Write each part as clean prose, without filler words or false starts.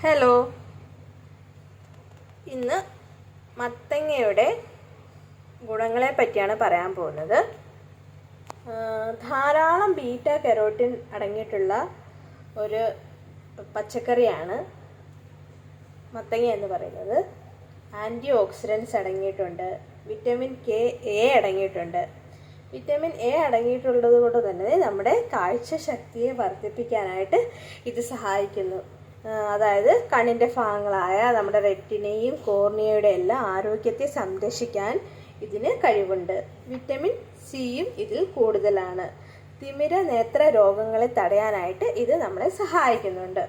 Hello, ഇന്ന് മത്തങ്ങയുടെ ഗുണങ്ങളെ പറ്റിയാണ് പറയാൻ പോകുന്നത്. ധാരാളം ബീറ്റ കരോട്ടിൻ അടങ്ങിയിട്ടുള്ള ഒരു പച്ചക്കറിയാണ് മത്തങ്ങ എന്ന് പറയുന്നത്. ആൻറ്റി ഓക്സിഡൻസ് അടങ്ങിയിട്ടുണ്ട്, വിറ്റമിൻ കെ എ അടങ്ങിയിട്ടുണ്ട്. വിറ്റമിൻ എ അടങ്ങിയിട്ടുള്ളത് കൊണ്ട് തന്നെ നമ്മുടെ കാഴ്ചശക്തിയെ വർദ്ധിപ്പിക്കാനായിട്ട് ഇത് സഹായിക്കുന്നു. അതായത് കണ്ണിൻ്റെ ഭാഗങ്ങളായ നമ്മുടെ റെറ്റിനയും കോർണിയയുടെ എല്ലാം ആരോഗ്യത്തെ സംരക്ഷിക്കാൻ ഇതിന് കഴിവുണ്ട്. വിറ്റമിൻ സിയും ഇതിൽ കൂടുതലാണ്. തിമിര നേത്ര രോഗങ്ങളെ തടയാനായിട്ട് ഇത് നമ്മളെ സഹായിക്കുന്നുണ്ട്.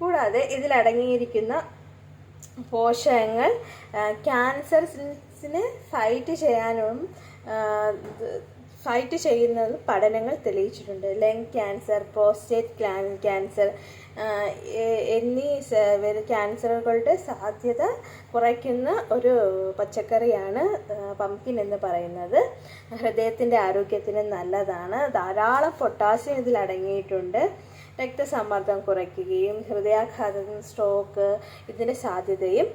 കൂടാതെ ഇതിലടങ്ങിയിരിക്കുന്ന പോഷകങ്ങൾ ക്യാൻസറിനെ ഫൈറ്റ് ചെയ്യുന്നത് പഠനങ്ങൾ തെളിയിച്ചിട്ടുണ്ട്. ലങ് ക്യാൻസർ, പ്രോസ്റ്റേറ്റ് ക്യാൻസർ എന്നീ ക്യാൻസറുകളുടെ സാധ്യത കുറയ്ക്കുന്ന ഒരു പച്ചക്കറിയാണ് പംകിൻ എന്ന് പറയുന്നത്. ഹൃദയത്തിൻ്റെ ആരോഗ്യത്തിന് നല്ലതാണ്. ധാരാളം പൊട്ടാസ്യം ഇതിൽ അടങ്ങിയിട്ടുണ്ട്. രക്തസമ്മർദ്ദം കുറയ്ക്കുകയും ഹൃദയാഘാതം, സ്ട്രോക്ക് ഇതിൻ്റെ സാധ്യതയും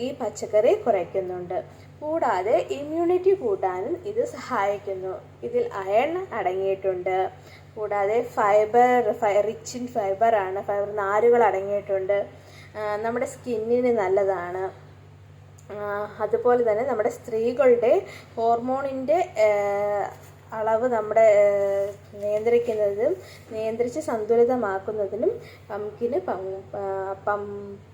ഈ പച്ചക്കറി കുറയ്ക്കുന്നുണ്ട്. കൂടാതെ ഇമ്മ്യൂണിറ്റി കൂട്ടാനും ഇത് സഹായിക്കുന്നു. ഇതിൽ അയൺ അടങ്ങിയിട്ടുണ്ട്. കൂടാതെ റിച്ച് ഇൻ ഫൈബറാണ്. ഫൈബർ നാരുകൾ അടങ്ങിയിട്ടുണ്ട്. നമ്മുടെ സ്കിന്നിന് നല്ലതാണ്. അതുപോലെ തന്നെ നമ്മുടെ സ്ത്രീകളുടെ ഹോർമോണിൻ്റെ അളവ് നമ്മുടെ നിയന്ത്രിച്ച് സന്തുലിതമാക്കുന്നതിനും പംകിന്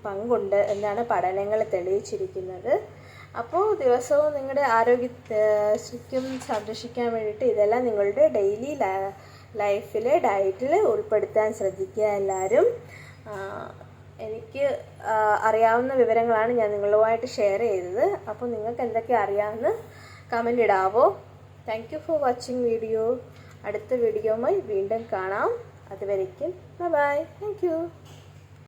പങ്കുണ്ട് എന്നാണ് പഠനങ്ങൾ തെളിയിച്ചിരിക്കുന്നത്. അപ്പോൾ ദിവസവും നിങ്ങളുടെ ആരോഗ്യം സംരക്ഷിക്കാൻ വേണ്ടിയിട്ട് ഇതെല്ലാം നിങ്ങളുടെ ഡെയിലി ലൈഫിലെ ഡയറ്റിൽ ഉൾപ്പെടുത്താൻ ശ്രദ്ധിക്കുക എല്ലാവരും. എനിക്ക് അറിയാവുന്ന വിവരങ്ങളാണ് ഞാൻ നിങ്ങളുമായിട്ട് ഷെയർ ചെയ്തത്. അപ്പോൾ നിങ്ങൾക്ക് എന്തൊക്കെ അറിയാമെന്ന് കമൻ്റ് ഇടാവോ? Thank you for watching video. അടുത്ത വീഡിയോയുമായി വീണ്ടും കാണാം. അതുവരേക്കും ബൈ. Thank you.